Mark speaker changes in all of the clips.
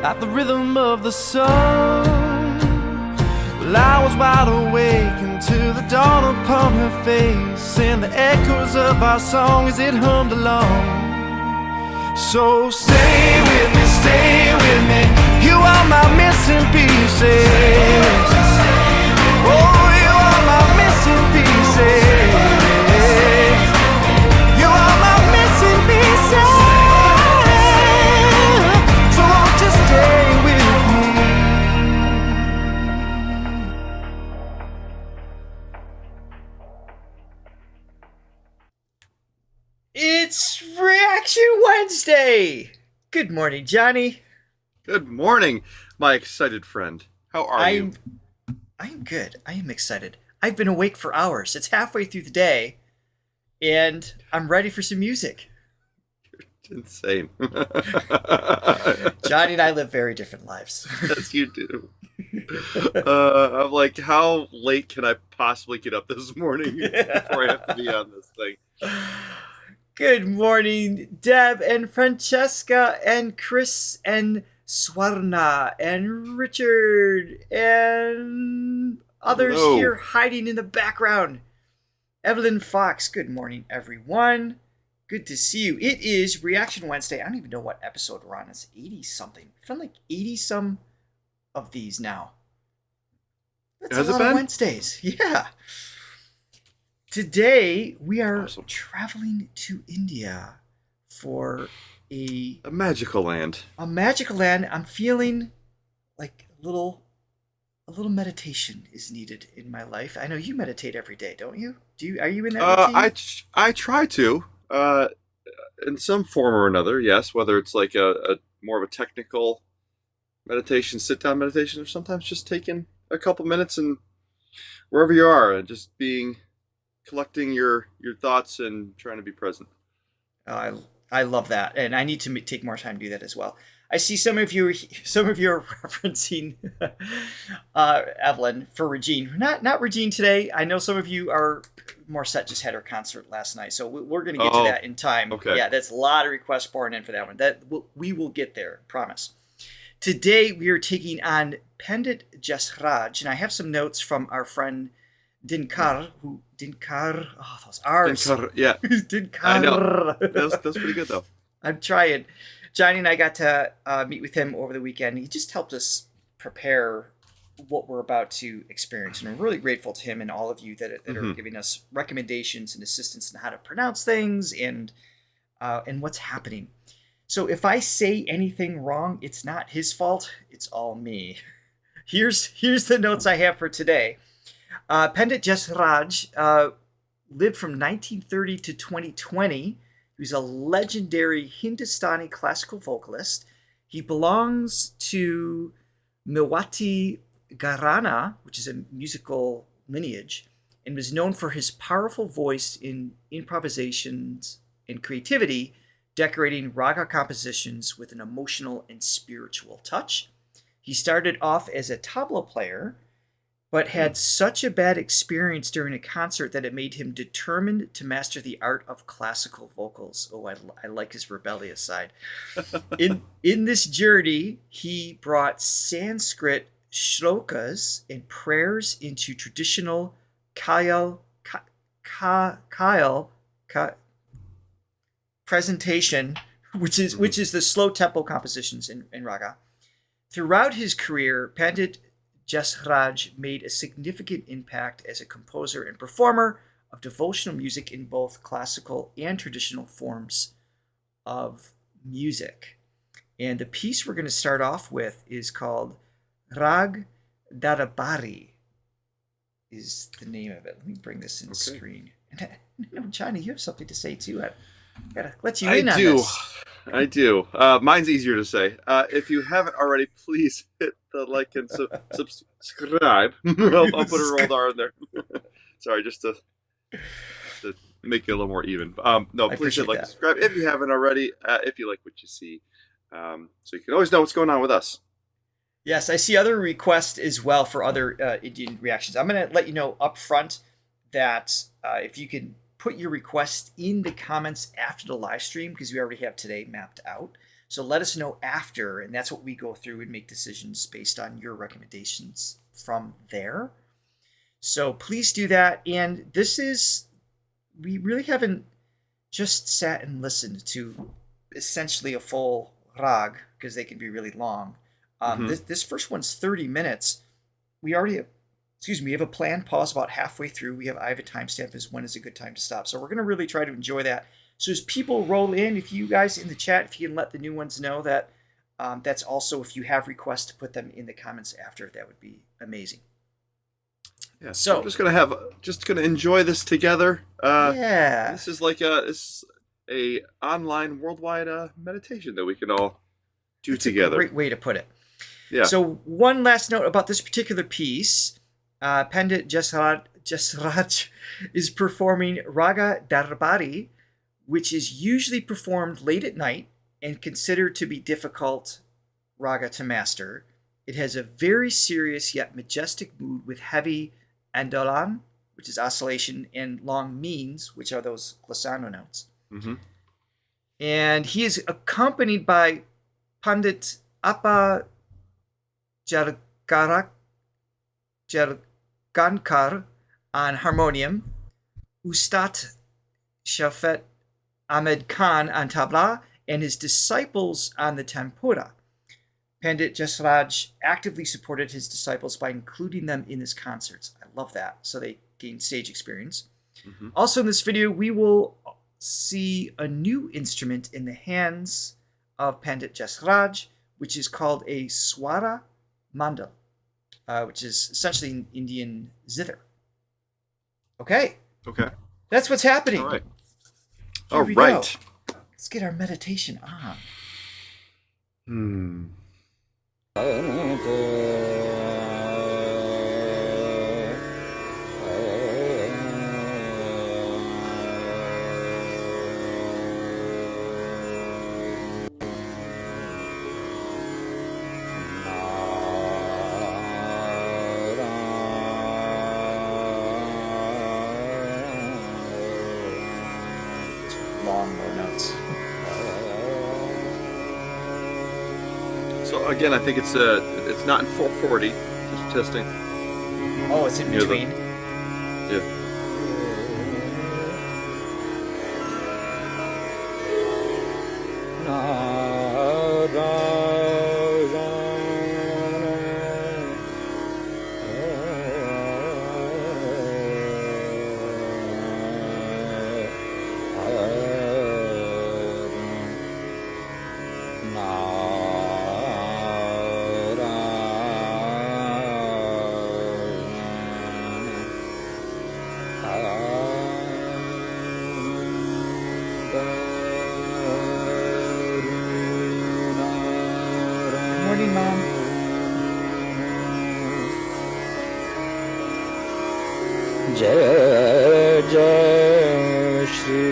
Speaker 1: at the rhythm of the sun. Well, I was wide awake until the dawn upon her face, and the echoes of our song as it hummed along. So stay with me, you are my missing pieces. Oh, you are my missing pieces. You are my missing pieces. So won't you stay with me?
Speaker 2: It's Reaction Wednesday. Good morning, Johnny.
Speaker 3: Good morning, my excited friend. How are you?
Speaker 2: I'm good. I am excited. I've been awake for hours. It's halfway through the day, and I'm ready for some music.
Speaker 3: It's insane.
Speaker 2: Johnny and I live very different lives.
Speaker 3: Yes, you do. I'm like, how late can I possibly get up this morning before I have to be on this thing?
Speaker 2: Good morning, Deb and Francesca and Chris and Swarna and Richard and others
Speaker 3: Hello.
Speaker 2: here hiding in the background. Evelyn Fox, good morning, everyone. Good to see you. It is Reaction Wednesday. I don't even know what episode we're on. It's 80-something. I've done like 80-some of these now. That's
Speaker 3: Has
Speaker 2: a
Speaker 3: it
Speaker 2: lot
Speaker 3: been?
Speaker 2: of Wednesdays. Yeah. Today, we are
Speaker 3: Awesome.
Speaker 2: traveling to India for a
Speaker 3: magical land.
Speaker 2: magical land. I'm feeling like a little meditation is needed in my life. I know you meditate every day, don't you? Are you in that routine?
Speaker 3: I try to, in some form or another. Yes, whether it's like a more of a technical meditation, sit down meditation, or sometimes just taking a couple minutes and wherever you are and just collecting your thoughts and trying to be present.
Speaker 2: I love that, and I need to take more time to do that as well. I see some of you are referencing Evelyn for Regine. Not Regine today. I know some of you are more set. Just had her concert last night, so we're going to get to that in time.
Speaker 3: Okay.
Speaker 2: Yeah, that's a lot of requests pouring in for that one. We will get there, promise. Today we are taking on Pandit Jasraj, and I have some notes from our friend Dinkar. Oh, those R's.
Speaker 3: Dinkar, yeah.
Speaker 2: Dinkar.
Speaker 3: I know. That's pretty good though.
Speaker 2: I'm trying. Johnny and I got to meet with him over the weekend. He just helped us prepare what we're about to experience. And I'm really grateful to him and all of you that are giving us recommendations and assistance on how to pronounce things and what's happening. So if I say anything wrong, it's not his fault. It's all me. Here's the notes I have for today. Pandit Jasraj lived from 1930 to 2020. He was a legendary Hindustani classical vocalist. He belongs to Mewati Gharana, which is a musical lineage, and was known for his powerful voice in improvisations and creativity, decorating raga compositions with an emotional and spiritual touch. He started off as a tabla player, but had such a bad experience during a concert that it made him determined to master the art of classical vocals. Oh, I like his rebellious side. In this journey, he brought Sanskrit shlokas and prayers into traditional Kayal presentation, which is the slow tempo compositions in raga. Throughout his career, Pandit Jasraj made a significant impact as a composer and performer of devotional music in both classical and traditional forms of music. And the piece we're going to start off with is called Raag Darbari, is the name of it. Let me bring this in screen. And Johnny, you have something to say too. I gotta let you in on this.
Speaker 3: I do. Mine's easier to say. If you haven't already, please hit the like and subscribe. I'll put a rolled R in there. Sorry, just to make it a little more even. No, please hit like and subscribe if you haven't already. If you like what you see, so you can always know what's going on with us.
Speaker 2: Yes, I see other requests as well for other Indian reactions. I'm going to let you know up front that if you can put your request in the comments after the live stream, because we already have today mapped out. So let us know after, and that's what we go through and make decisions based on your recommendations from there. So please do that. And we really haven't just sat and listened to essentially a full Raag, because they can be really long. This first one's 30 minutes. We have a planned pause about halfway through. I have a timestamp as when is a good time to stop. So we're going to really try to enjoy that. So as people roll in, if you guys in the chat, if you can let the new ones know that, that's also, if you have requests, to put them in the comments after, that would be amazing.
Speaker 3: Yeah.
Speaker 2: So
Speaker 3: we're just gonna enjoy this together.
Speaker 2: Yeah.
Speaker 3: This is like a online worldwide meditation that we can all do together.
Speaker 2: A great way to put it.
Speaker 3: Yeah.
Speaker 2: So one last note about this particular piece. Pandit Jasraj is performing Raga Darbari, which is usually performed late at night and considered to be difficult raga to master. It has a very serious yet majestic mood with heavy andolan, which is oscillation, and long means, which are those glissando notes.
Speaker 3: Mm-hmm.
Speaker 2: And he is accompanied by Pandit Appa Jargankar on harmonium, Ustad Shafet Ahmed Khan on tabla, and his disciples on the tempura. Pandit Jasraj actively supported his disciples by including them in his concerts. I love that. So they gain stage experience.
Speaker 3: Mm-hmm.
Speaker 2: Also in this video, we will see a new instrument in the hands of Pandit Jasraj, which is called a swara mandal, which is essentially an Indian zither. Okay. That's what's happening.
Speaker 3: All right.
Speaker 2: Here we go. Let's get our meditation on. Long low notes.
Speaker 3: So again, I think it's not in 440. Just testing.
Speaker 2: Oh, it's in between.
Speaker 3: Yeah.
Speaker 2: Morning, Mom.
Speaker 4: Jai Jai Shri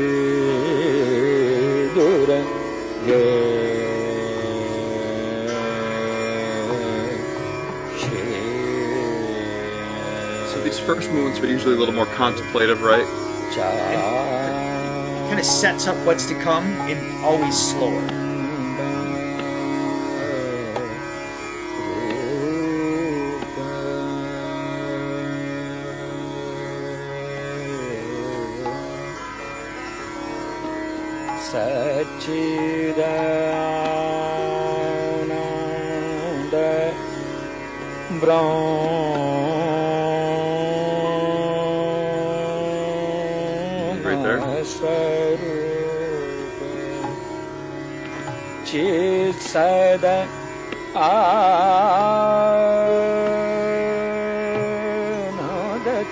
Speaker 4: Durga
Speaker 3: So these first movements are usually a little more contemplative, right?
Speaker 2: Kind of sets up what's to come and always slower.
Speaker 4: Satchidananda
Speaker 3: Right there.
Speaker 4: Brahma Chit Sada Ananda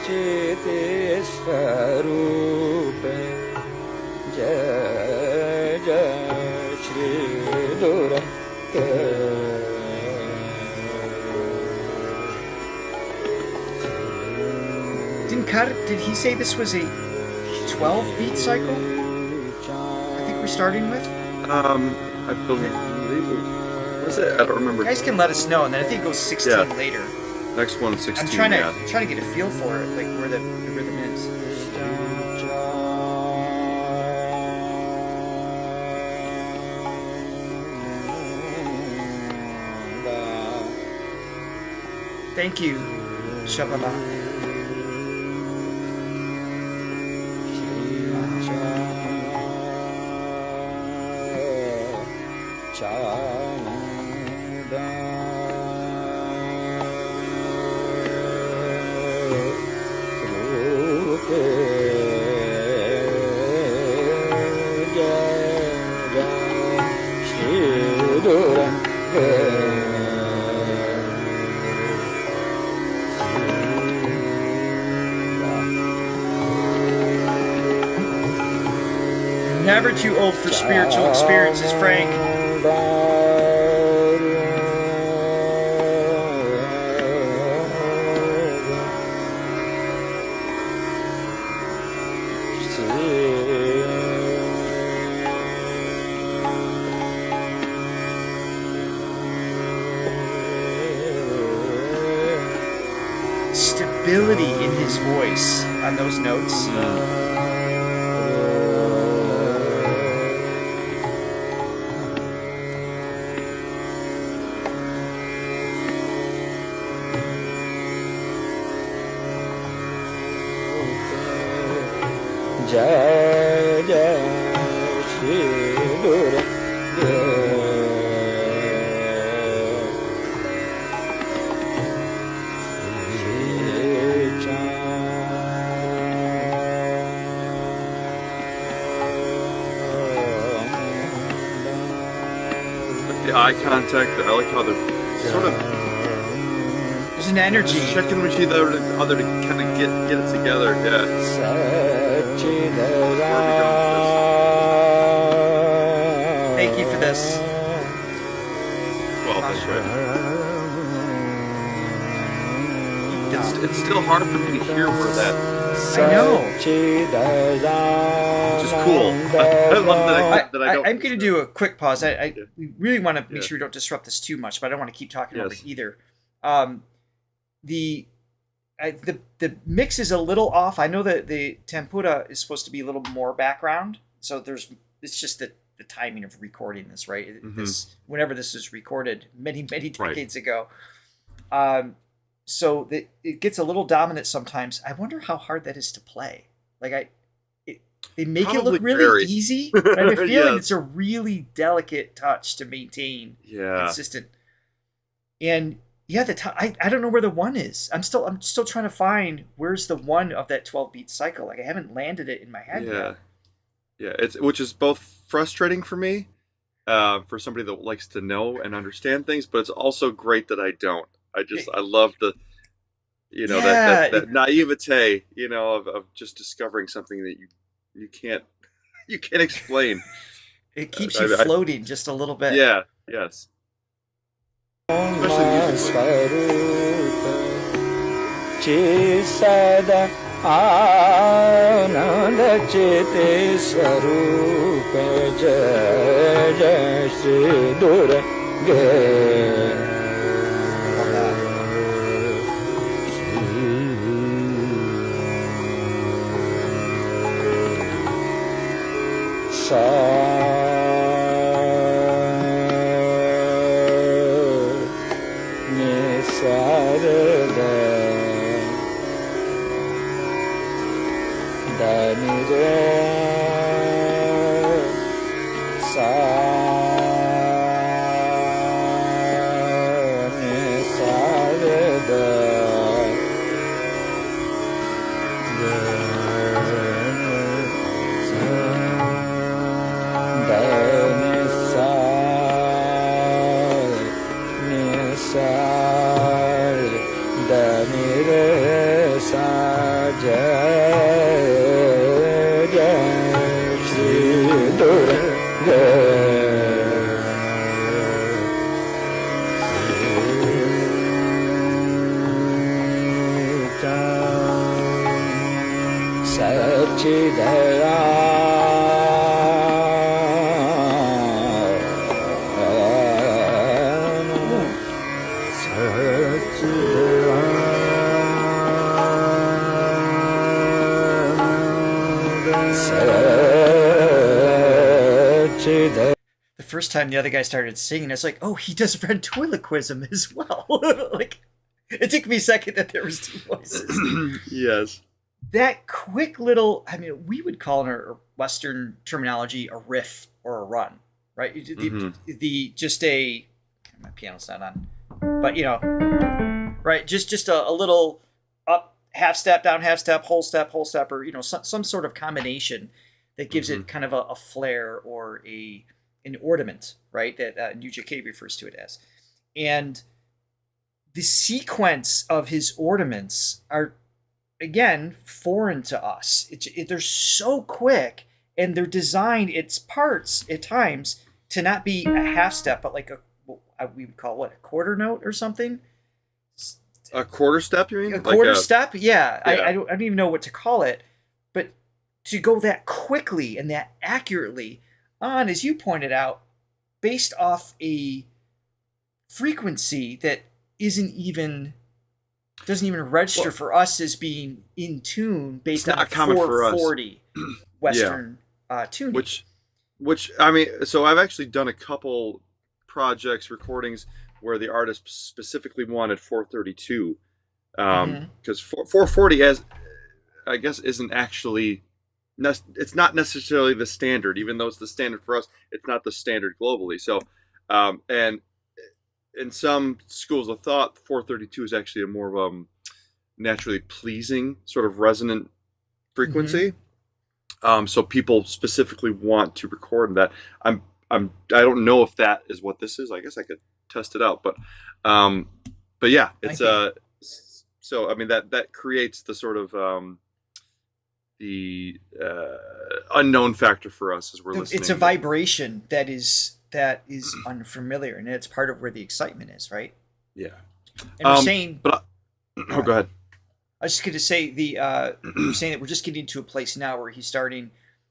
Speaker 4: Chiti Swarupa Jai Jai Shri Durga.
Speaker 2: Did he say this was a 12 beat cycle? I think we're starting with.
Speaker 3: I believe was it? I don't remember.
Speaker 2: You guys can let us know, and then I think it goes 16
Speaker 3: Yeah.
Speaker 2: later.
Speaker 3: Next one, 16.
Speaker 2: I'm trying
Speaker 3: yeah.
Speaker 2: to get a feel for it, like where the rhythm is. Thank you, Shababa. Never too old for spiritual experiences, Frank. Stability in his voice on those notes.
Speaker 4: Jai Jai Shri Durga
Speaker 3: The eye contact, I like how they're sort of
Speaker 2: There's an energy.
Speaker 3: checking with each other to kind of get it together. Yeah.
Speaker 2: Thank you for this.
Speaker 3: Well, that's right. It's still hard for me to hear where that,
Speaker 2: I know.
Speaker 3: which is cool. I love that I don't.
Speaker 2: I'm going to do a quick pause. We really want to make sure we don't disrupt this too much, but I don't want to keep talking over it either. The mix is a little off. I know that the tempura is supposed to be a little more background, so it's just the timing of recording this, right? Whenever this was recorded many decades ago, so that it gets a little dominant sometimes. I wonder how hard that is to play. Like they make
Speaker 3: Probably
Speaker 2: it look really
Speaker 3: very.
Speaker 2: easy, but I have a feeling
Speaker 3: Yes.
Speaker 2: it's a really delicate touch to maintain consistent. And yeah, I don't know where the one is. I'm still trying to find where's the one of that 12-beat cycle. Like I haven't landed it in my head yet.
Speaker 3: Yeah. Which is both frustrating for me, for somebody that likes to know and understand things, but it's also great that I don't. I love the, that naivete, of just discovering something that you can't explain.
Speaker 2: It keeps you floating just a little bit.
Speaker 3: Yeah. Yes. Especially musically.
Speaker 4: Sada Ananda Chete Sarupa Jai Jai Shri Durga
Speaker 2: The first time the other guy started singing, I was like, oh, he does ventriloquism as well. Like, It took me a second that there was two voices.
Speaker 3: Yes.
Speaker 2: That quick little, I mean, we would call in our Western terminology a riff or a run, right? The just a, my piano's not on, but you know, right? Just a little up, half step, down, half step, whole step, or you know, some sort of combination that gives it kind of a flair or an ornament, right? That UJK refers to it as, and the sequence of his ornaments are, again, foreign to us. They're so quick, and they're designed, its parts at times, to not be a half step, but like we would call what, a quarter note or something.
Speaker 3: A quarter step, you mean?
Speaker 2: A quarter step, yeah.
Speaker 3: Yeah.
Speaker 2: I don't even know what to call it, but to go that quickly and that accurately on, as you pointed out, based off a frequency that doesn't even register for us as being in tune based on 440 Western tuning.
Speaker 3: Which I mean, so I've actually done a couple projects, recordings where the artist specifically wanted 432, because 440, as I guess, isn't actually, it's not necessarily the standard, even though it's the standard for us. It's not the standard globally. So, and in some schools of thought, 432 is actually a more of naturally pleasing sort of resonant frequency. So people specifically want to record that. I don't know if that is what this is. I guess I could test it out, but yeah, it's so I mean that creates the sort of the unknown factor for us as we're listening.
Speaker 2: It's a vibration that is unfamiliar, and it's part of where the excitement is, right?
Speaker 3: Yeah.
Speaker 2: And we're saying,
Speaker 3: go ahead.
Speaker 2: I was just going to say we're saying that we're just getting to a place now where he's starting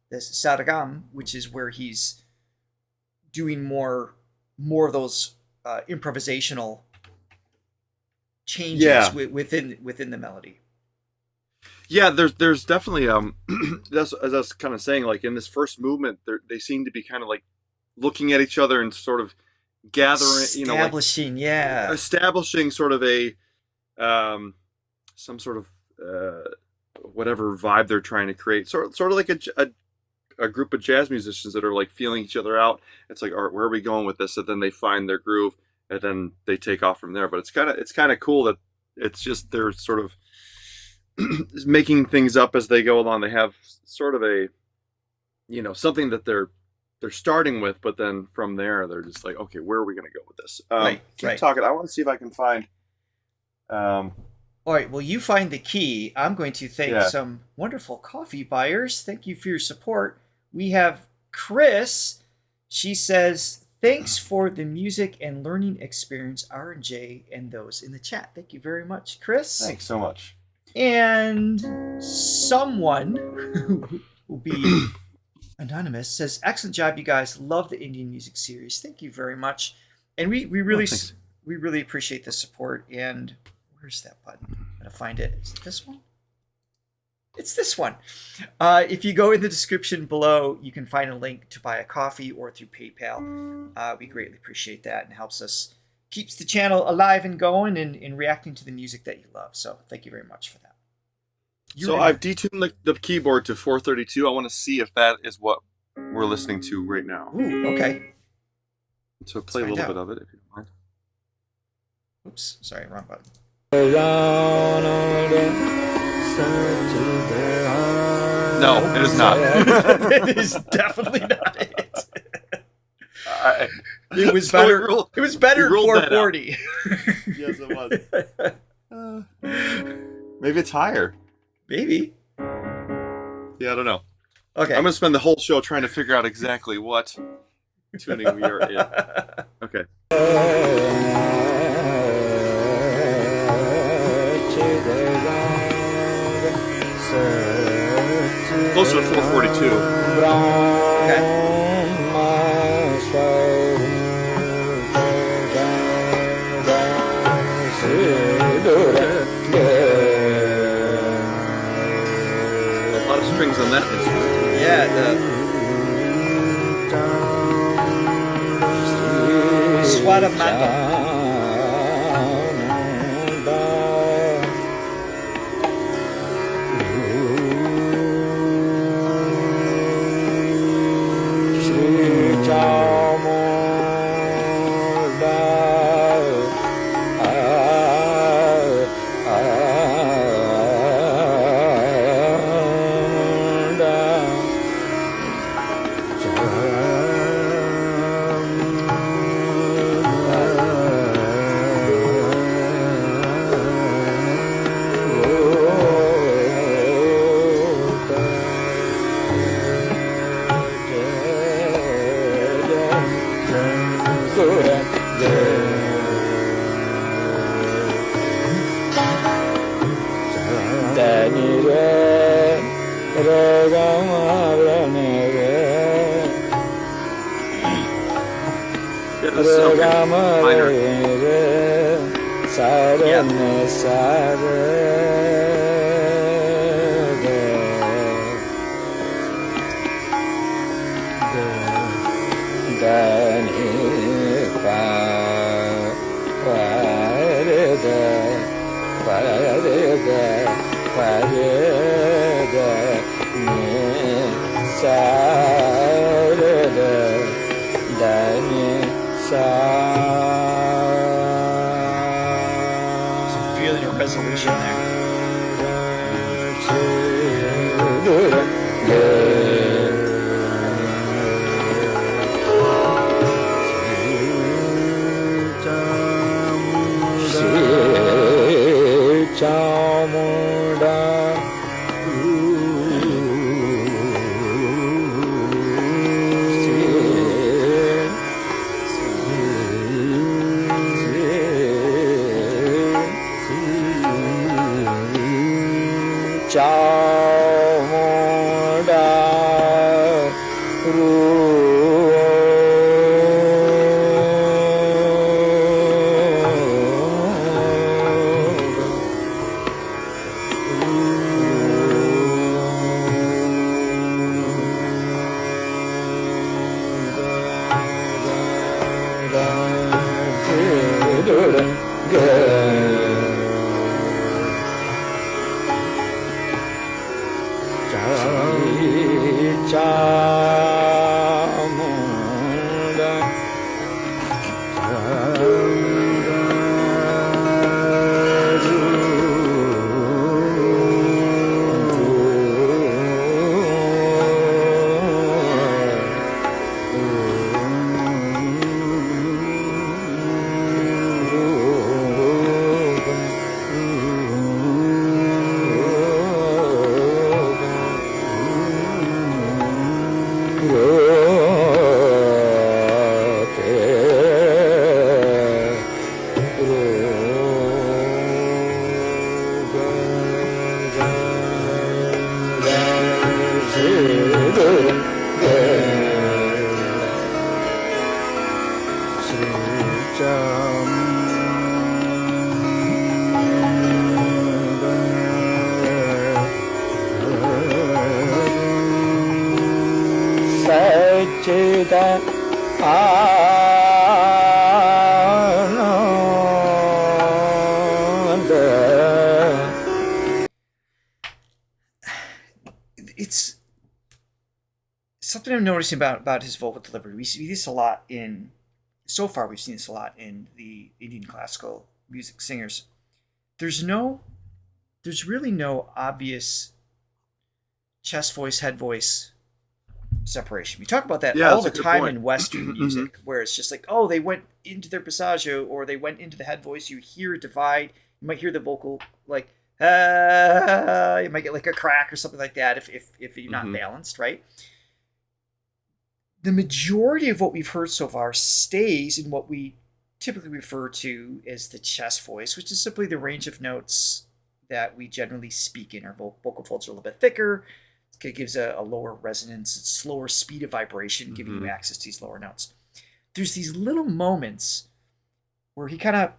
Speaker 2: this sargam, which is where he's doing more of those improvisational changes within the melody.
Speaker 3: Yeah, there's definitely that's, as I was kind of saying, like in this first movement, they seem to be kind of like looking at each other and sort of gathering, establishing sort of a some sort of whatever vibe they're trying to create, sort of like a group of jazz musicians that are like feeling each other out. It's like, all right, where are we going with this? And then they find their groove, and then they take off from there. But it's kind of cool that it's just they're sort of making things up as they go along. They have sort of a, something that they're starting with, but then from there they're just like, okay, where are we going to go with this? Keep talking. I want to see if I can find.
Speaker 2: All right. Well, you find the key. I'm going to thank some wonderful coffee buyers. Thank you for your support. We have Chris. She says, thanks for the music and learning experience, R&J, and those in the chat. Thank you very much, Chris.
Speaker 3: Thanks so much.
Speaker 2: And someone who will be anonymous says, excellent job, you guys. Love the Indian music series. Thank you very much. And we really appreciate the support. And where's that button? I'm going to find it. Is it this one? It's this one. If you go in the description below, you can find a link to buy a coffee or through PayPal. We greatly appreciate that, and helps us, keeps the channel alive and going and reacting to the music that you love. So thank you very much for that.
Speaker 3: I've detuned the keyboard to 432. I want to see if that is what we're listening to right now.
Speaker 2: Ooh, okay.
Speaker 3: So play a little bit of it, if you don't mind.
Speaker 2: Oops, sorry, wrong button.
Speaker 3: No, it is not.
Speaker 2: It is definitely not it. It was better. It was better at 440.
Speaker 3: Yes, it was. Maybe it's higher.
Speaker 2: Maybe.
Speaker 3: Yeah, I don't know.
Speaker 2: Okay.
Speaker 3: I'm gonna spend the whole show trying to figure out exactly what tuning we are in. Okay. Closer to 442.
Speaker 2: Okay.
Speaker 3: A lot of strings on that instrument.
Speaker 2: Yeah, the Swadamanda.
Speaker 3: Yeah, this is okay. Minor.
Speaker 2: So feeling a resolution there. It's something I'm noticing about his vocal delivery. We see this a lot in, so far we've seen this a lot in the Indian classical music singers. There's really no obvious chest voice, head voice separation. We talk about that all the time in Western music, where it's just like, oh, they went into their passaggio or they went into the head voice. You hear a divide. You might hear the vocal like, you might get like a crack or something like that if you're not balanced, right? The majority of what we've heard so far stays in what we typically refer to as the chest voice, which is simply the range of notes that we generally speak in. Our vocal folds are a little bit thicker. It gives a lower resonance, it's slower speed of vibration, giving you access to these lower notes. There's these little moments where he kind of,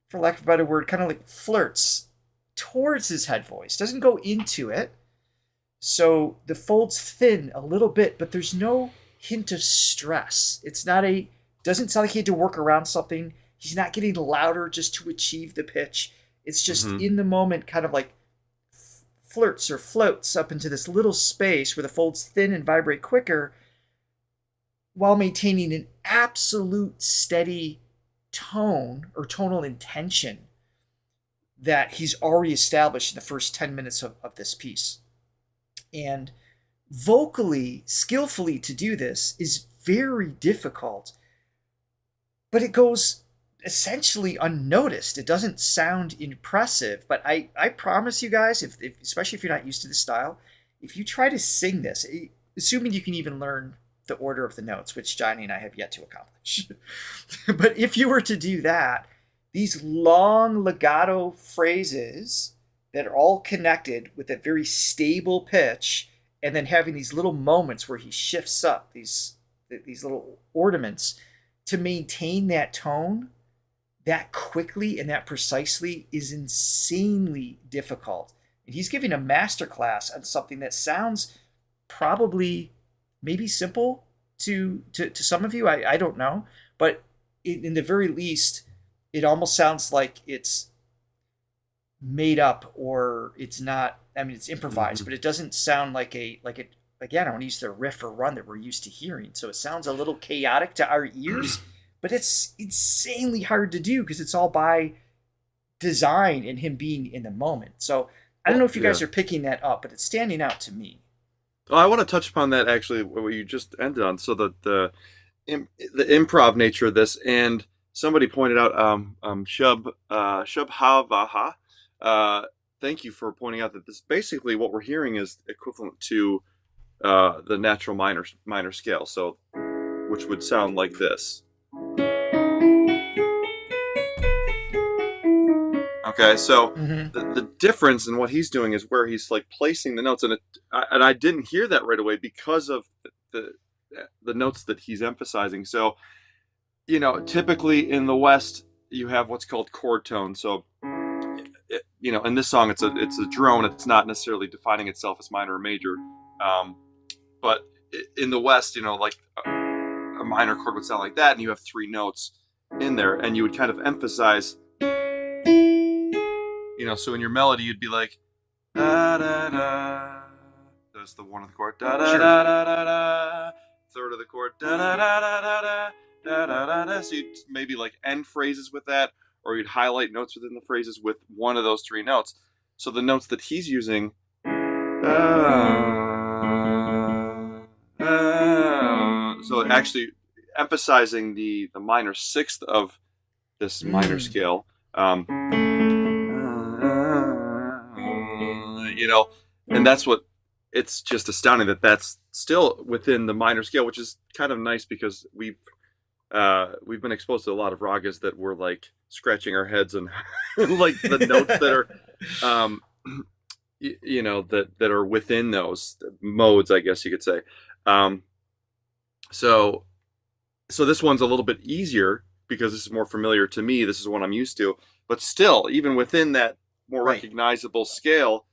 Speaker 2: for lack of a better word, kind of like flirts towards his head voice, doesn't go into it. So the folds thin a little bit, but there's no hint of stress. Doesn't sound like he had to work around something. He's not getting louder just to achieve the pitch. It's just in the moment, kind of like flirts or floats up into this little space where the folds thin and vibrate quicker while maintaining an absolute steady tone or tonal intention that he's already established in the first 10 minutes of this piece. And vocally, skillfully to do this is very difficult, but it goes essentially unnoticed. It doesn't sound impressive, but I promise you guys, if especially if you're not used to the style, if you try to sing this, assuming you can even learn the order of the notes, which Johnny and I have yet to accomplish, but if you were to do that, these long legato phrases that are all connected with a very stable pitch and then having these little moments where he shifts up these little ornaments to maintain that tone that quickly and that precisely is insanely difficult. And he's giving a masterclass on something that sounds probably maybe simple to some of you. I don't know, but in the very least, it almost sounds like it's made up or it's not. I mean, it's improvised, but it doesn't sound like it. Again, I want to use the riff or run that we're used to hearing. So it sounds a little chaotic to our ears, but it's insanely hard to do because it's all by design and him being in the moment. So I don't know if you guys are picking that up, but it's standing out to me.
Speaker 3: Well, I want to touch upon that actually, what you just ended on. So the improv nature of this, and somebody pointed out Shub Havaha. Thank you for pointing out that this basically what we're hearing is equivalent to the natural minor scale. So, which would sound like this. Okay, so the difference in what he's doing is where he's like placing the notes, and I didn't hear that right away because of the notes that he's emphasizing. So, typically in the West you have what's called chord tone. So, in this song it's a drone. It's not necessarily defining itself as minor or major, but in the West, like a minor chord would sound like that, and you have three notes in there, and you would kind of emphasize. So in your melody, you'd be like, da da da. That's the one of the chord. Da da da da da da. Third of the chord. Da da da da da da da da da. So you'd maybe like end phrases with that, or you'd highlight notes within the phrases with one of those three notes. So the notes that he's using, so actually emphasizing the minor sixth of this minor scale. And that's what, it's just astounding that that's still within the minor scale, which is kind of nice because we've been exposed to a lot of ragas that we're like scratching our heads and like the notes that are that are within those modes, I guess you could say. So this one's a little bit easier because this is more familiar to me. This is what I'm used to, but still, even within that more recognizable scale,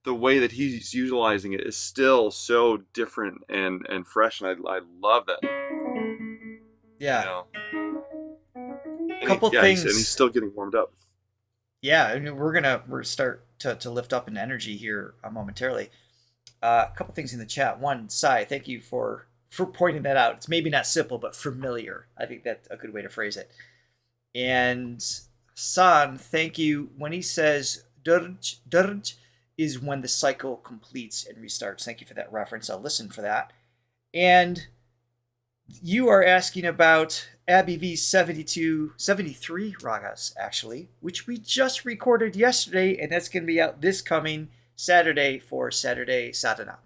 Speaker 3: the way that he's utilizing it is still so different and fresh, and I love that.
Speaker 2: Yeah.
Speaker 3: A
Speaker 2: couple things,
Speaker 3: and he's still getting warmed up.
Speaker 2: Yeah, I mean, we're start to lift up in energy here momentarily. A couple things in the chat. One, Sai, thank you for pointing that out. It's maybe not simple, but familiar. I think that's a good way to phrase it. And San, thank you. When he says durj is when the cycle completes and restarts. Thank you for that reference. I'll listen for that. And you are asking about Abby V's 73 ragas, actually, which we just recorded yesterday, and that's going to be out this coming Saturday for Saturday Sadhana.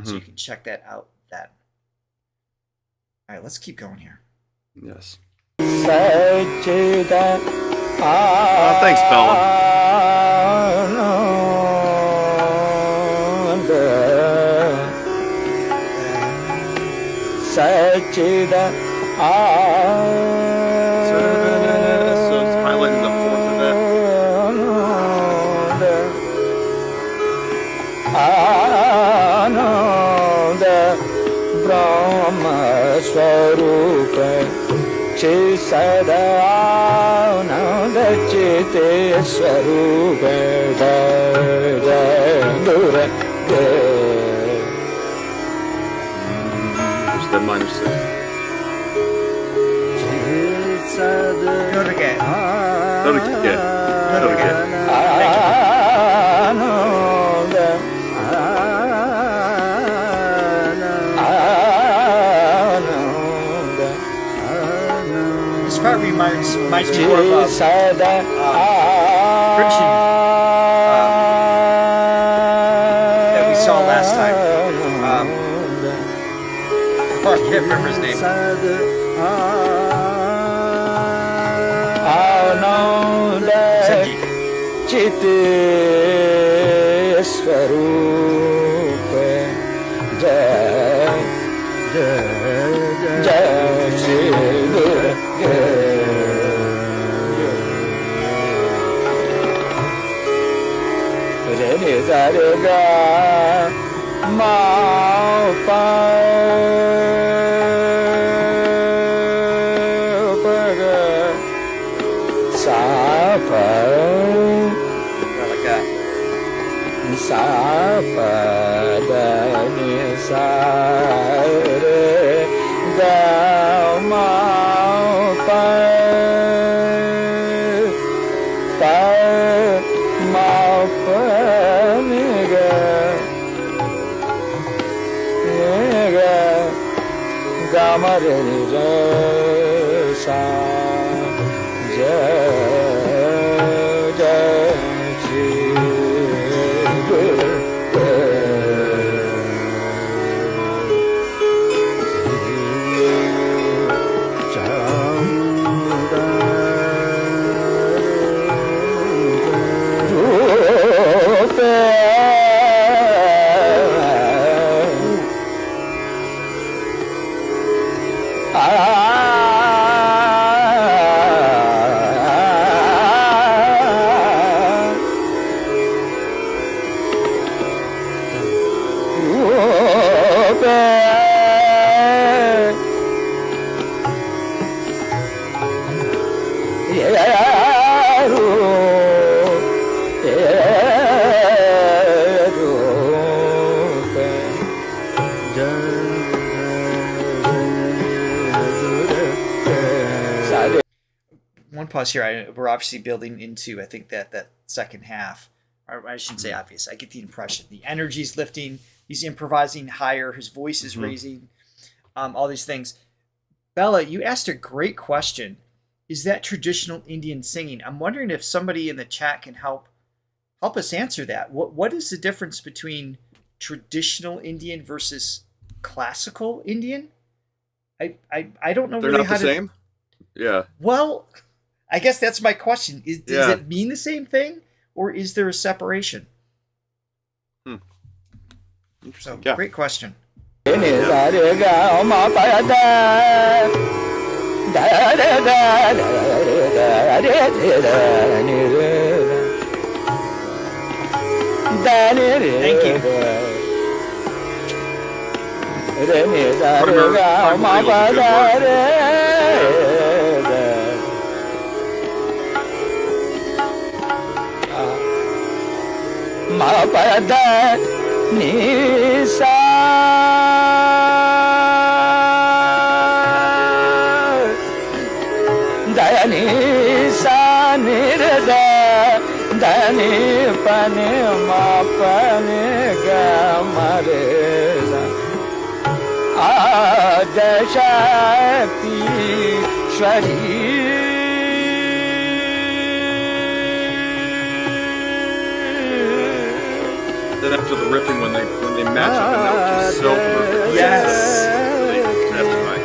Speaker 2: So you can check that out then. All right, let's keep going here.
Speaker 3: Yes.
Speaker 4: Thanks,
Speaker 3: Bella.
Speaker 4: Sachida
Speaker 3: So it's highlighting the fourth of that.
Speaker 4: Ananda Brahma Swarupa Chisada Ananda Chite Swarupa Dura
Speaker 3: The minor six.
Speaker 2: Do it again.
Speaker 3: Do it again. Do it again.
Speaker 2: This part reminds me more of Christian that we saw last time. I can't remember his name.
Speaker 4: Dare ga ma pa pa ga sa pa
Speaker 2: I like that.
Speaker 4: sa pa da ni sa re ga ma pa pa ma pa ni ga ga ma re ni re sa ja ja chi
Speaker 2: One pause here. We're obviously building into, I think, that second half. Or I shouldn't say obvious. I get the impression the energy's lifting. He's improvising higher. His voice is raising. All these things. Bella, you asked a great question. Is that traditional Indian singing? I'm wondering if somebody in the chat can help us answer that. What is the difference between traditional Indian versus classical Indian? I don't know.
Speaker 3: They're
Speaker 2: really
Speaker 3: not
Speaker 2: how
Speaker 3: the
Speaker 2: to,
Speaker 3: same? Yeah.
Speaker 2: Well, I guess that's my question. Does it mean the same thing, or is there a separation? So,
Speaker 3: Yeah.
Speaker 2: great question. Thank you.
Speaker 4: Ma pa da ni sa da ni sa ni re da da ni pa ni ma pa ni ga ma re da Ada Shakti Shwari
Speaker 3: Then after the riffing, when they match up the notes, is so perfect.
Speaker 2: Yes.
Speaker 3: Really satisfying.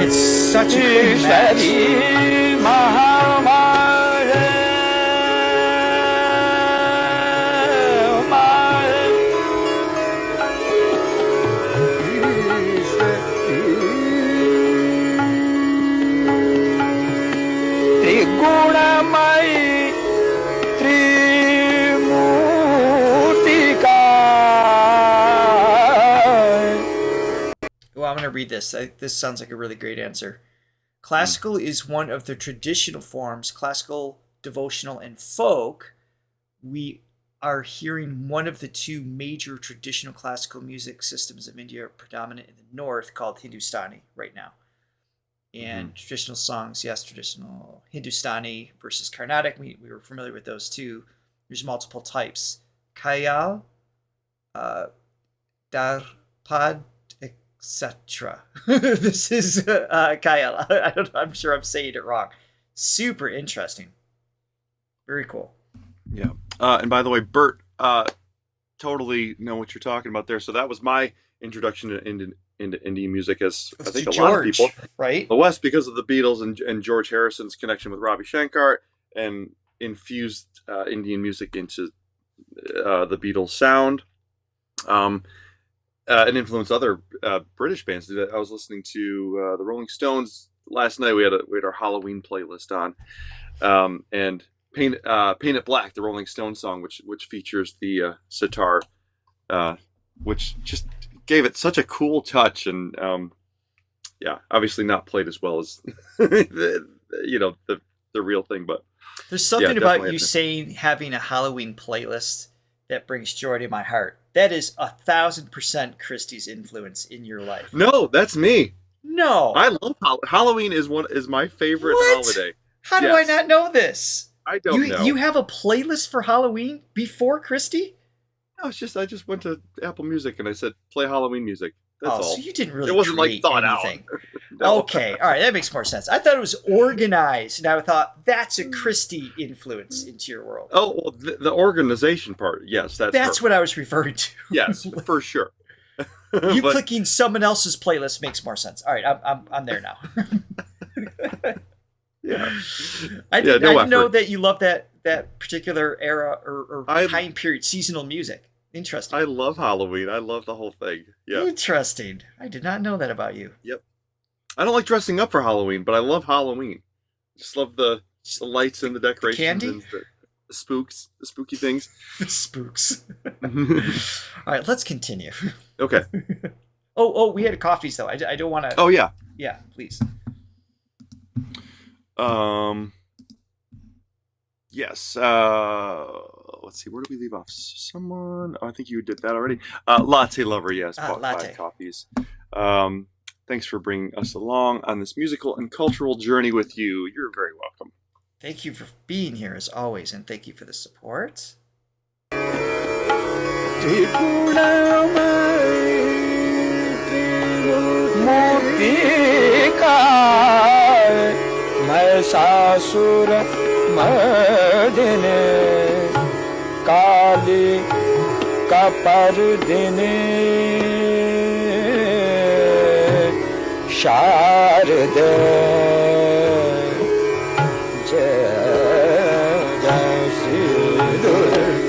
Speaker 2: It's such a clean match. Well, I'm going to read this. This sounds like a really great answer. Classical is one of the traditional forms, classical, devotional, and folk. We are hearing one of the two major traditional classical music systems of India predominant in the north called Hindustani right now. And traditional songs, yes, traditional Hindustani versus Carnatic. We were familiar with those too. There's multiple types. Khayal, Darpad, etc. This is Khayal. I'm sure I'm saying it wrong. Super interesting. Very cool.
Speaker 3: Yeah. And by the way, Bert, totally know what you're talking about there. So that was my introduction into indie music, as I think a lot of people,
Speaker 2: right?
Speaker 3: The West, because of the Beatles and George Harrison's connection with Ravi Shankar, and infused Indian music into the Beatles sound, and influenced other British bands. I was listening to the Rolling Stones last night. We had our Halloween playlist on, and Paint It Black, the Rolling Stones song, which features the sitar, which just gave it such a cool touch, and obviously not played as well as the real thing, but
Speaker 2: there's something about you saying having a Halloween playlist that brings joy to my heart. That is 1,000% Christy's influence in your life.
Speaker 3: No, that's me.
Speaker 2: No,
Speaker 3: I love Halloween. Is my favorite holiday.
Speaker 2: How do I not know this?
Speaker 3: I don't know.
Speaker 2: You have a playlist for Halloween before Christy?
Speaker 3: No, it's just I just went to Apple Music and I said play Halloween music. That's all.
Speaker 2: So you didn't really.
Speaker 3: It wasn't like thought
Speaker 2: anything.
Speaker 3: out. No.
Speaker 2: Okay, all right, that makes more sense. I thought it was organized, and I thought that's a Christy influence into your world.
Speaker 3: Oh, well, the organization part, yes,
Speaker 2: that's what I was referring to.
Speaker 3: Yes, for sure.
Speaker 2: You clicking someone else's playlist makes more sense. All right, I'm there now.
Speaker 3: Yeah,
Speaker 2: I didn't know that you love that particular era or time period, seasonal music. Interesting.
Speaker 3: I love Halloween. I love the whole thing. Yeah.
Speaker 2: Interesting. I did not know that about you.
Speaker 3: Yep. I don't like dressing up for Halloween, but I love Halloween. Just love the lights and the decorations,
Speaker 2: candy,
Speaker 3: and the spooks, the spooky things.
Speaker 2: The spooks. All right, let's continue.
Speaker 3: Okay.
Speaker 2: Oh, we had coffees though. I don't want to.
Speaker 3: Oh yeah.
Speaker 2: Yeah, please.
Speaker 3: Yes. Let's see. Where did we leave off? Someone. Oh, I think you did that already. Latte lover. Yes. Bought
Speaker 2: latte.
Speaker 3: 5 coffees. Thanks for bringing us along on this musical and cultural journey with you. You're very welcome.
Speaker 2: Thank you for being here as always, and thank you for the support.
Speaker 4: सासुर मर्दिने काली कपर दिने शारद जय जय श्री दुर्गे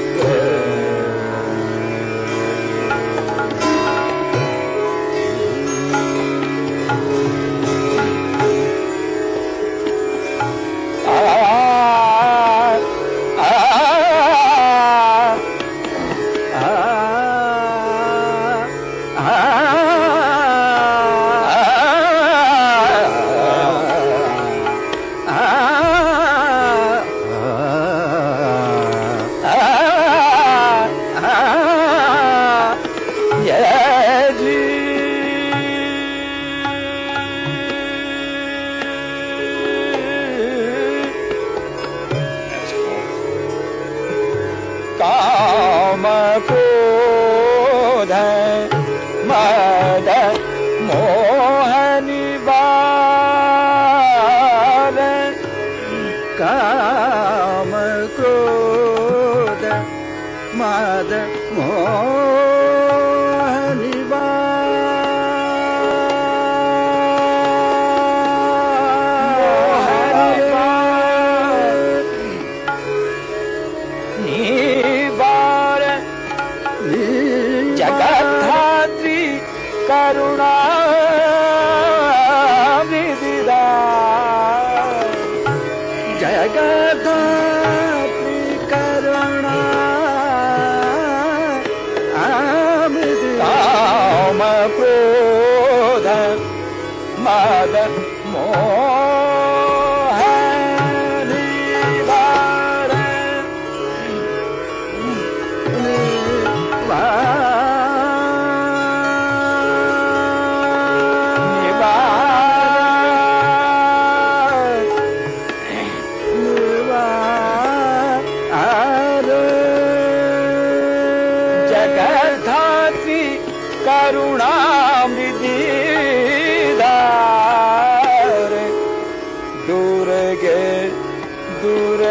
Speaker 2: दूर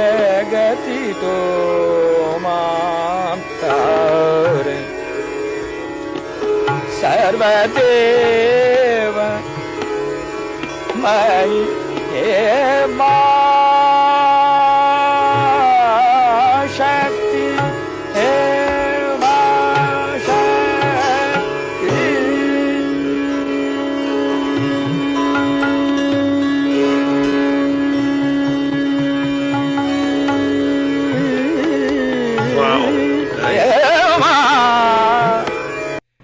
Speaker 2: गति
Speaker 4: to mam tare sarvadeva mai ema shakti ema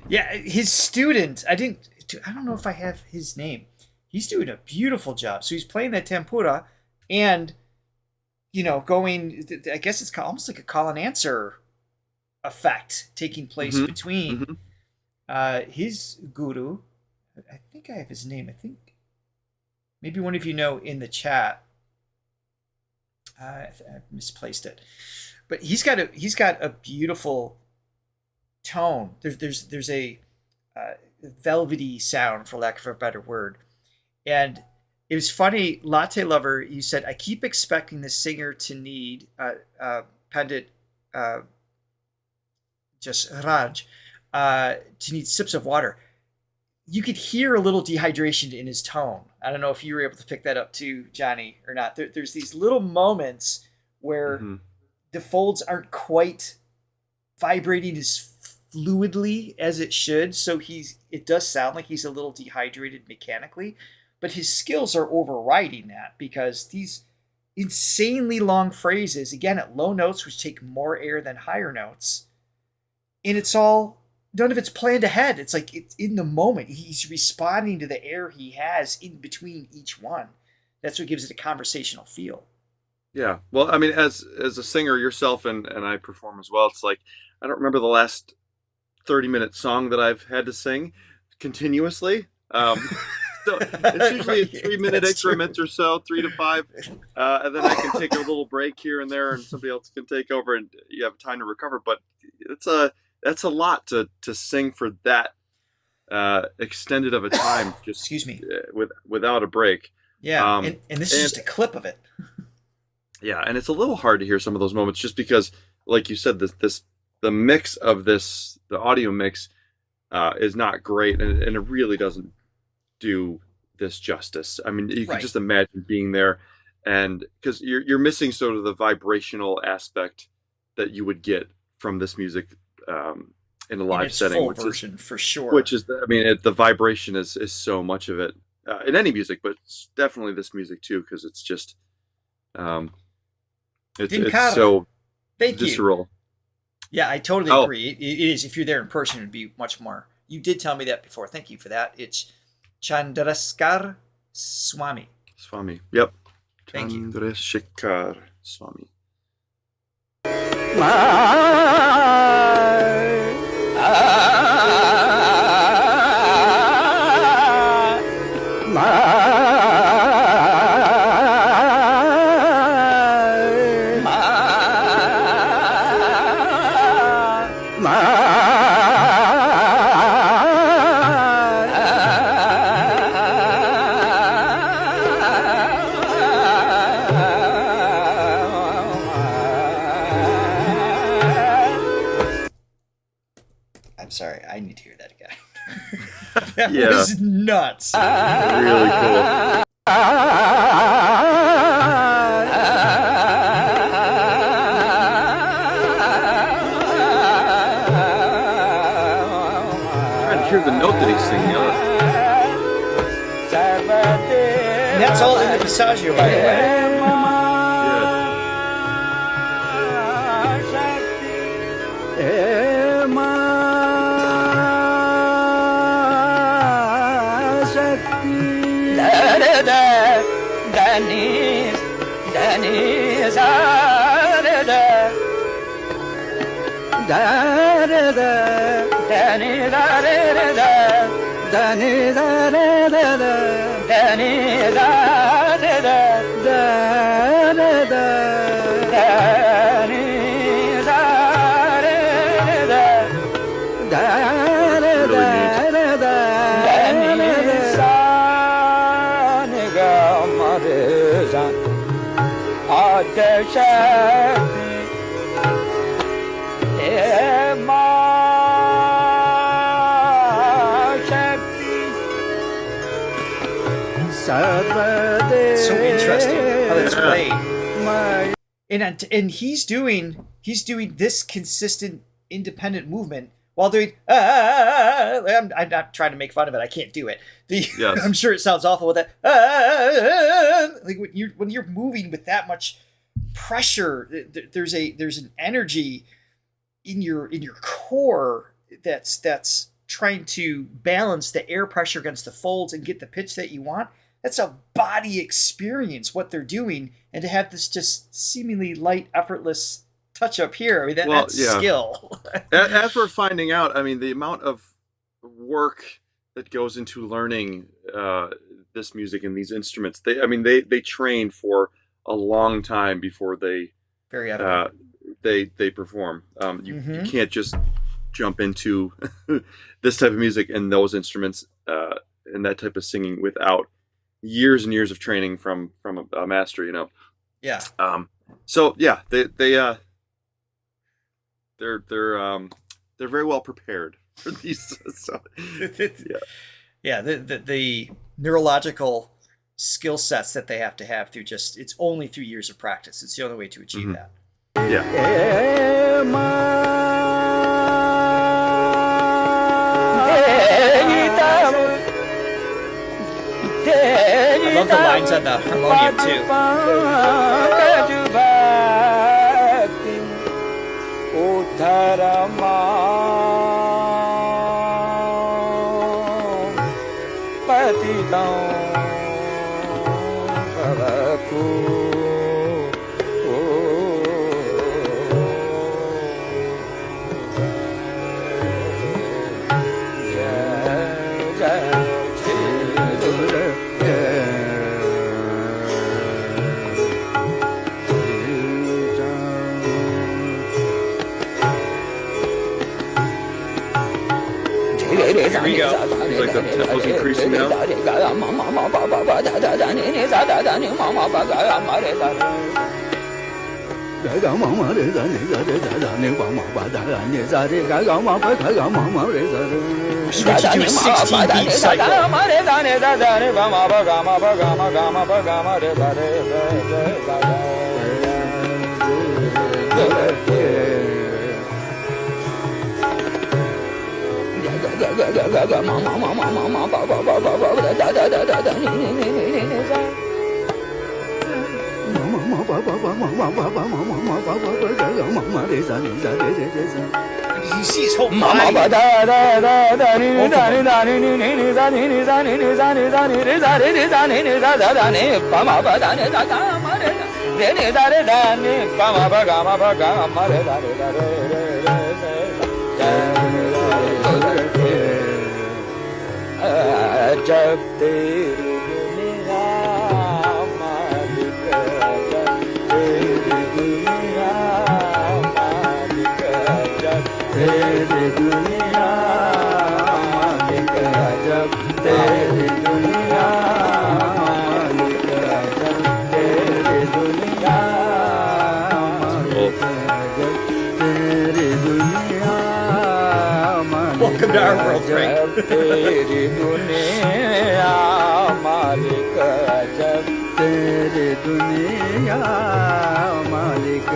Speaker 2: Yeah, his student. I don't know if I have his name. He's doing a beautiful job. So he's playing that tempura, and going. I guess it's almost like a call and answer effect taking place between his guru. I think I have his name. I think maybe one of you know in the chat. I misplaced it, but he's got a beautiful tone. There's a velvety sound, for lack of a better word. And it was funny, Latte Lover, you said, I keep expecting the singer to need Pandit Jasraj to need sips of water. You could hear a little dehydration in his tone. I don't know if you were able to pick that up too, Johnny, or not. There's these little moments where the folds aren't quite vibrating as fluidly as it should, so it does sound like he's a little dehydrated mechanically, but his skills are overriding that, because these insanely long phrases, again at low notes, which take more air than higher notes, and none of it's planned ahead. It's like it's in the moment. He's responding to the air he has in between each one. That's what gives it a conversational feel.
Speaker 3: Yeah. Well, I mean, as a singer yourself, and I perform as well, it's like, I don't remember the last 30-minute song that I've had to sing continuously. So it's usually a 3-minute increments or so, 3 to 5. And then I can take a little break here and there, and somebody else can take over, and you have time to recover. But that's a lot to sing for that extended of a time. Just
Speaker 2: excuse me,
Speaker 3: without a break.
Speaker 2: Yeah, and this is just a clip of it.
Speaker 3: Yeah, and it's a little hard to hear some of those moments, just because, like you said, the mix of this, the audio mix, is not great, and it really doesn't do this justice. I mean, you can just imagine being there, and because you're missing sort of the vibrational aspect that you would get from this music in a live setting,
Speaker 2: full version, for sure.
Speaker 3: Which is, the vibration is so much of it in any music, but definitely this music too, because it's just it's so visceral.
Speaker 2: You. Yeah, I totally agree. It is. If you're there in person, it'd be much more. You did tell me that before. Thank you for that. It's Chandrasekhar Swami.
Speaker 3: Swami. Yep.
Speaker 2: Thank you.
Speaker 3: Chandrasekhar Swami.
Speaker 2: I'm sorry, I need to hear that again. That
Speaker 3: Yeah.
Speaker 2: was nuts.
Speaker 3: Really cool. Trying to hear the note that he's singing.
Speaker 2: And that's all in the passaggio, by the way.
Speaker 4: Shakti
Speaker 2: So interesting how that's played. And he's doing this consistent independent movement while doing. I'm not trying to make fun of it. I can't do it.
Speaker 3: Yes.
Speaker 2: I'm sure it sounds awful with that. Like when you're moving with that much pressure, there's an energy in your core that's trying to balance the air pressure against the folds and get the pitch that you want. That's a body experience, what they're doing, and to have this just seemingly light, effortless touch up here. I mean, that's skill.
Speaker 3: As we're finding out, I mean, the amount of work that goes into learning this music and these instruments, they train for a long time before they
Speaker 2: very evident.
Speaker 3: They perform. You can't just jump into this type of music and those instruments and that type of singing without years and years of training from a master, you know.
Speaker 2: Yeah.
Speaker 3: So yeah, they're very well prepared for these. So,
Speaker 2: yeah. The neurological skill sets that they have to have through it's only through years of practice. It's the only way to achieve that.
Speaker 3: Yeah.
Speaker 2: I love the lines on the harmonium too.
Speaker 3: Here we go. It's like the tempo's increasing now.
Speaker 2: Switch to a 16-beat cycle. You see his whole body.
Speaker 4: जब तेरी दुनिया मालिक जब तेरी दुनिया मालिक जब तेरी दुनिया मालिक जब तेरी दुनिया मालिक जब तेरी दुनिया मालिक जब तेरी दुनिया
Speaker 2: Welcome to our world, Frank.
Speaker 4: तेरी दुनिया मालिक जब तेरी दुनिया मालिक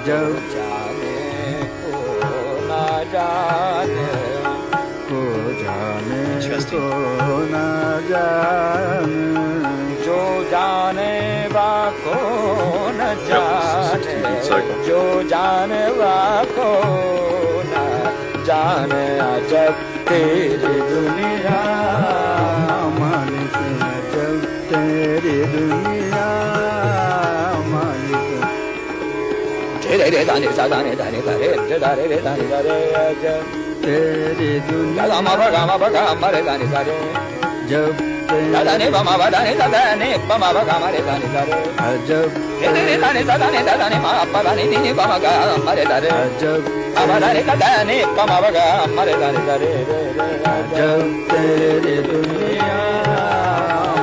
Speaker 4: जब जाने को ना जाने को जाने को ना जाने जो जाने बा को न जाने जो जाने बा को न जाने जब तेरी दुनिया मालिक जब तेरी दुनिया मालिक तेरे रे दाने दाने दाने करे दाने रे दाने करे जब तेरी दुनिया गामा बगा मरे दाने करे जब दाने बमा दाने दाने बमा बगा मरे दाने करे जब तेरे दाने दाने मा अपा दाने नी बमा गा मरे दाने जब Amare kadane pamaga amare dare dare jab tere duniya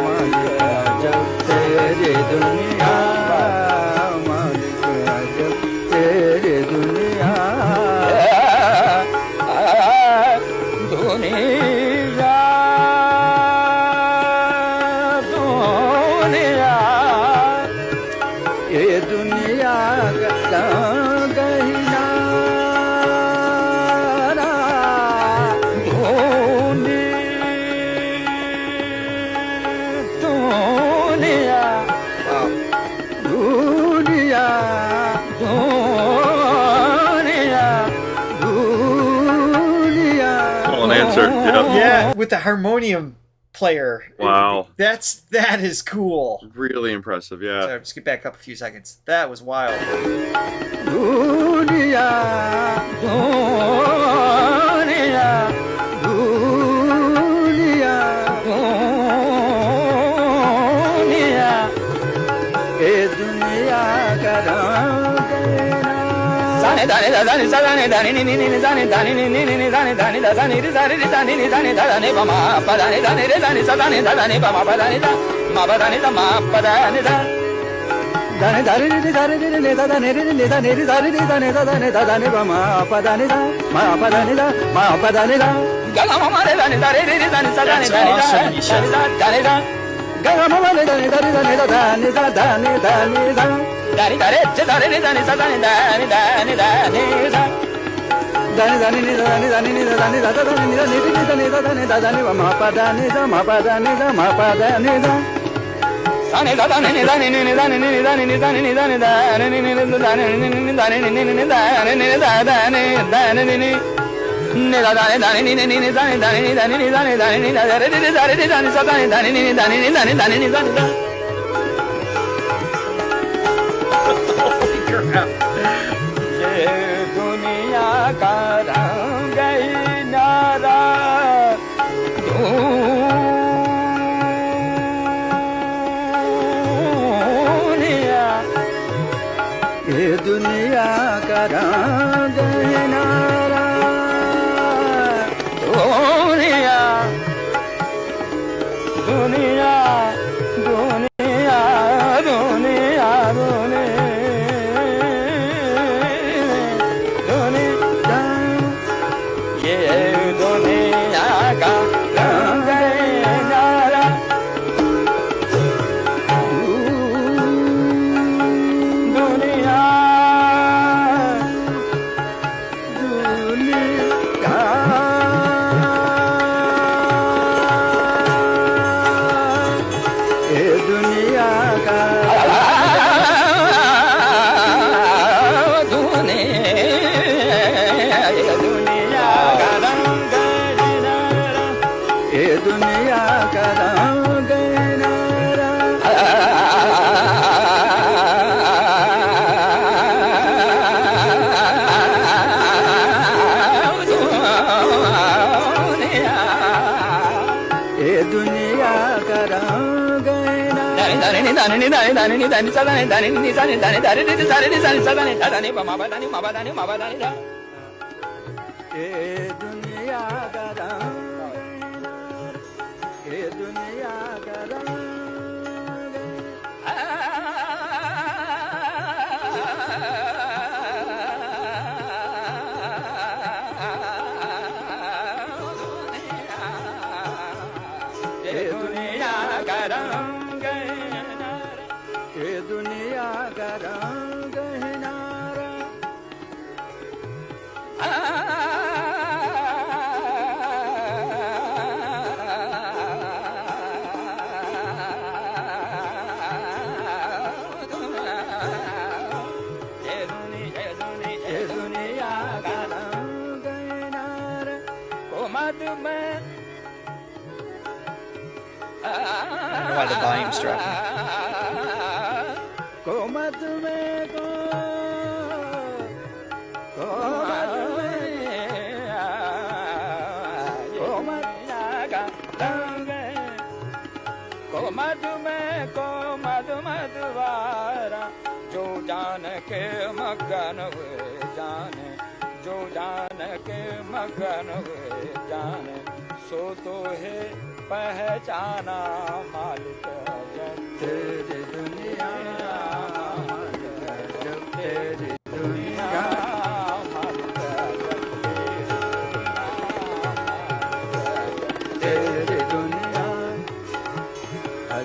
Speaker 4: malika jab tere duniya malika jab tere duniya duniya duniya
Speaker 3: concert. Yep.
Speaker 2: Yeah, with the harmonium player.
Speaker 3: Wow.
Speaker 2: That is cool.
Speaker 3: Really impressive. Yeah.
Speaker 2: Sorry, just get back up a few seconds. That was wild.
Speaker 4: दुनिया दुनिया दुनिया दुनिया ये दुनिया का रंग जाने जाने जाने जाने जाने नी नी नी जाने जाने नी नी नी जाने जाने जाने रे जाने रे जाने नी जाने जाने बमा पदाने जाने रे जाने जाने जाने बमा पदाने जा मा पदाने जा मा पदाने जा दाने दाने रे दाने रे ले दाने रे ले दाने रे दाने रे दाने दाने दाने बमा पदाने जा मा पदाने जा मा पदाने जा गला मामा रे दाने दाने रे दाने दाने दाने दाने जा गला मामा रे दाने दाने दाने दाने दाने दाने जा दाने दाने दाने रे दाने दाने दाने दाने दाने जा दाने दाने रे दाने दाने रे दाने दाने दाने दाने दाने दाने बमा पदाने जा मा पदाने जा मा पदाने जा दाने दाने ने दाने ने दाने ने दाने ने दाने ने दाने दाने ने दाने ने दाने ने दाने ने दाने ने दाने दाने ने ने दाने दाने ने ने ने दाने दाने ने दाने ने दाने दाने ने दाने रे दाने रे दाने सा दाने दाने ने दाने ने दाने दाने ने दाने ये दुनिया का रंग नारा दुनिया का रंग नारा दुनिया दुनिया दुनिया दुनिया दुनिया ये दुनिया का रंग नारा
Speaker 2: Why the volume's dropping.
Speaker 4: जो जान के मगन हुए जाने जो जान के मगन हुए जाने सो तो है पहचाना मालिक जब तेरी दुनिया जब तेरी दुनिया मालिक जब तेरी दुनिया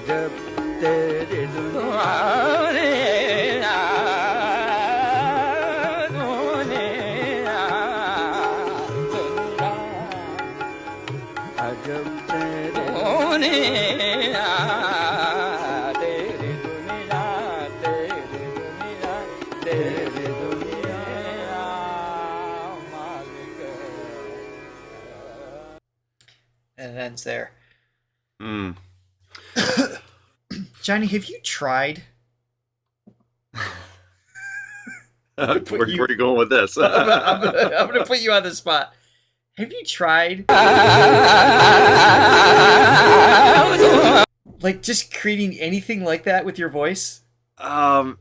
Speaker 4: जब तेरी दुनिया
Speaker 2: ends there.
Speaker 3: Mm.
Speaker 2: Johnny, have you tried?
Speaker 3: Where are you going with this?
Speaker 2: I'm gonna put you on the spot. Have you tried like just creating anything like that with your voice?
Speaker 3: I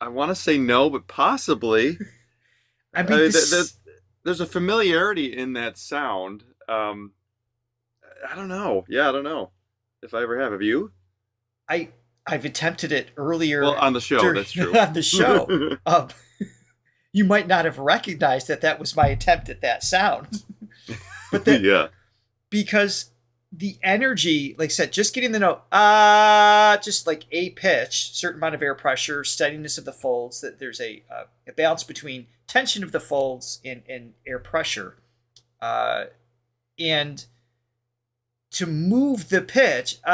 Speaker 3: want to say no, but possibly.
Speaker 2: I mean,
Speaker 3: there's a familiarity in that sound. I don't know. Yeah, I don't know if I ever have. Have you?
Speaker 2: I've attempted it earlier.
Speaker 3: Well, on the show, that's true.
Speaker 2: On the show, you might not have recognized that was my attempt at that sound, but
Speaker 3: yeah,
Speaker 2: because the energy, like I said, just getting the note, just like a pitch, certain amount of air pressure, steadiness of the folds. That there's a balance between tension of the folds and air pressure, and to move the pitch at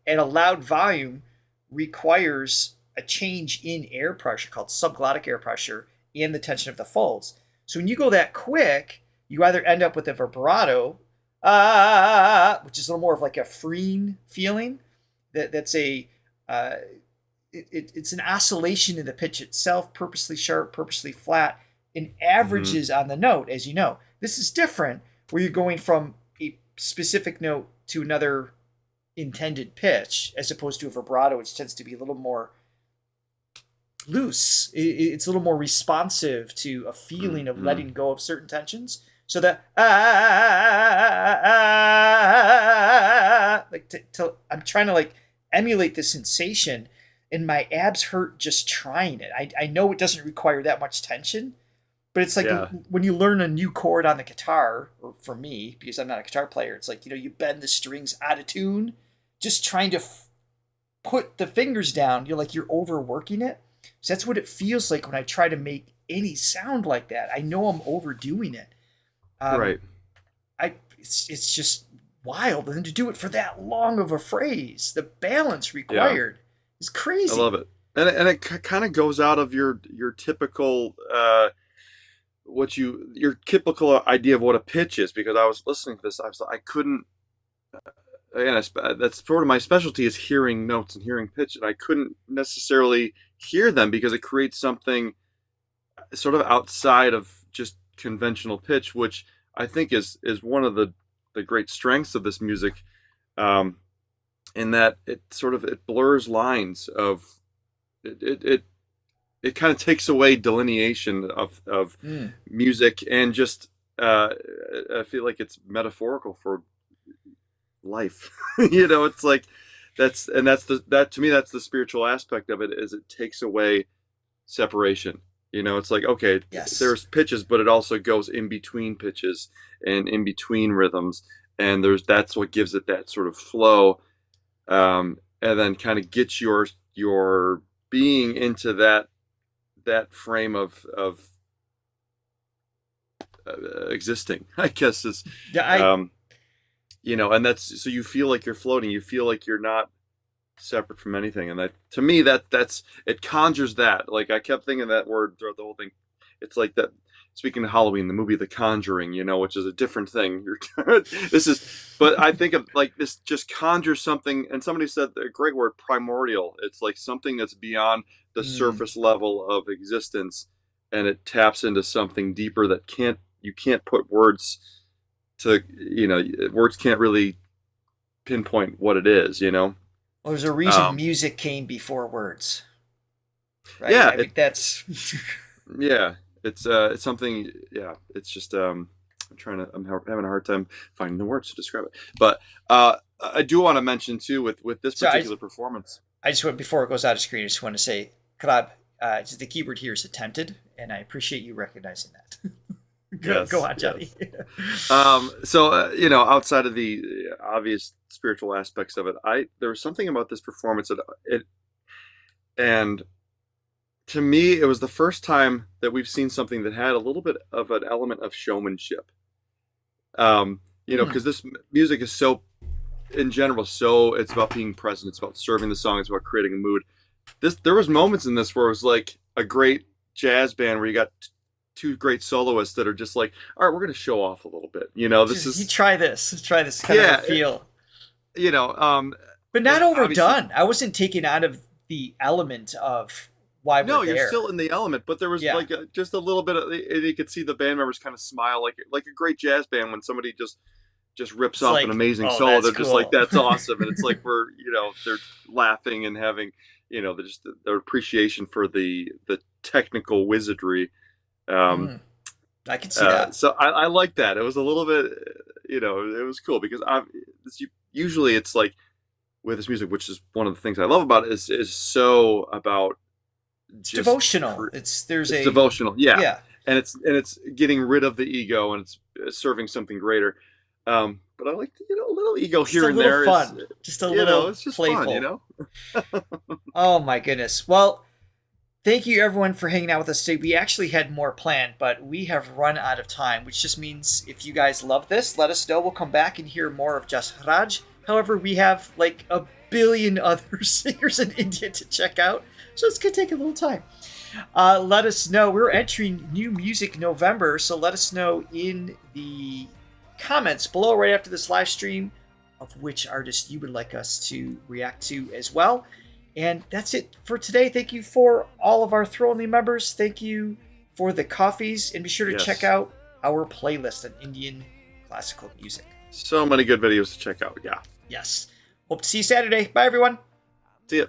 Speaker 2: a loud volume requires a change in air pressure called subglottic air pressure and the tension of the folds. So when you go that quick, you either end up with a vibrato, which is a little more of like a freeing feeling. That's it's an oscillation in the pitch itself, purposely sharp, purposely flat, and averages on the note, as you know. This is different, where you're going from a specific note to another intended pitch, as opposed to a vibrato, which tends to be a little more loose. It's a little more responsive to a feeling of letting go of certain tensions. So that I'm trying to like emulate the sensation, and my abs hurt just trying it. I know it doesn't require that much tension, but it's like when you learn a new chord on the guitar, or for me, because I'm not a guitar player, it's like, you bend the strings out of tune, just trying to put the fingers down. You're overworking it. So that's what it feels like when I try to make any sound like that. I know I'm overdoing it.
Speaker 3: Right.
Speaker 2: It's just wild. And then to do it for that long of a phrase, the balance required is crazy.
Speaker 3: I love it. And it kind of goes out of your typical your typical idea of what a pitch is, because I was listening to this, I couldn't, again, that's sort of my specialty, is hearing notes and hearing pitch, and I couldn't necessarily hear them because it creates something sort of outside of just conventional pitch, which I think is one of the great strengths of this music, in that it blurs lines of it kind of takes away delineation of music, and just I feel like it's metaphorical for life. It's like that's to me that's the spiritual aspect of it, is it takes away separation. It's like, okay, there's pitches, but it also goes in between pitches and in between rhythms, and that's what gives it that sort of flow, and then kind of gets your being into that frame of existing, I guess, is and that's, so you feel like you're floating, you feel like you're not separate from anything, and that, to me, that's it conjures that. Like, I kept thinking that word throughout the whole thing. It's like that, speaking of Halloween, the movie The Conjuring, which is a different thing. But I think of like this just conjures something, and somebody said a great word, primordial. It's like something that's beyond the surface level of existence, and it taps into something deeper that you can't put words to, words can't really pinpoint what it is,
Speaker 2: Well, there's a reason music came before words, right?
Speaker 3: Yeah,
Speaker 2: I think that's
Speaker 3: yeah, it's something. Yeah, it's just I'm having a hard time finding the words to describe it. But I do want to mention too, with this particular performance.
Speaker 2: I just want, before it goes out of screen, I just want to say, Krab, the keyword here is attempted, and I appreciate you recognizing that. Go on, Johnny.
Speaker 3: Yes. So outside of the obvious spiritual aspects of it, there was something about this performance and to me, it was the first time that we've seen something that had a little bit of an element of showmanship. Because this music is so, in general, it's about being present, it's about serving the song, it's about creating a mood. There was moments in this where it was like a great jazz band where you got two great soloists that are just like, all right, we're going to show off a little bit. You know, this
Speaker 2: You
Speaker 3: is,
Speaker 2: try this kind of a feel.
Speaker 3: you know,
Speaker 2: But not
Speaker 3: obviously-
Speaker 2: overdone. I wasn't taken out of the element of why
Speaker 3: no,
Speaker 2: we're
Speaker 3: you're
Speaker 2: there.
Speaker 3: still in the element, but there was
Speaker 2: Yeah.
Speaker 3: like just a little bit of, and you could see the band members kind of smile like a great jazz band when somebody just rips
Speaker 2: It's
Speaker 3: off
Speaker 2: like,
Speaker 3: an amazing
Speaker 2: "Oh,
Speaker 3: solo.
Speaker 2: that's
Speaker 3: They're just like,
Speaker 2: cool."
Speaker 3: that's awesome. And it's like, they're laughing and having, their appreciation for the technical wizardry.
Speaker 2: I can see that.
Speaker 3: So I like that. It was a little bit, it was cool because usually it's like with this music, which is one of the things I love about it, is so about
Speaker 2: It's devotional. It's
Speaker 3: devotional, yeah.
Speaker 2: Yeah.
Speaker 3: And it's getting rid of the ego and it's serving something greater. But I like a little ego
Speaker 2: Just
Speaker 3: here
Speaker 2: a
Speaker 3: and
Speaker 2: little
Speaker 3: there.
Speaker 2: fun. Just a little
Speaker 3: it's just
Speaker 2: playful.
Speaker 3: fun,
Speaker 2: Oh my goodness. Well, thank you everyone for hanging out with us today. We actually had more planned, but we have run out of time, which just means if you guys love this, let us know. We'll come back and hear more of Jasraj. However, we have like a billion other singers in India to check out, so it's going to take a little time. Let us know. We're entering New Music November, so let us know in the comments below right after this live stream of which artist you would like us to react to as well. And that's it for today. Thank you for all of our Throw Only members. Thank you for the coffees, and be sure to
Speaker 3: Yes.
Speaker 2: check out our playlist on Indian classical music.
Speaker 3: So many good videos to check out. Yeah.
Speaker 2: Yes. Hope to see you Saturday. Bye, everyone.
Speaker 3: See ya.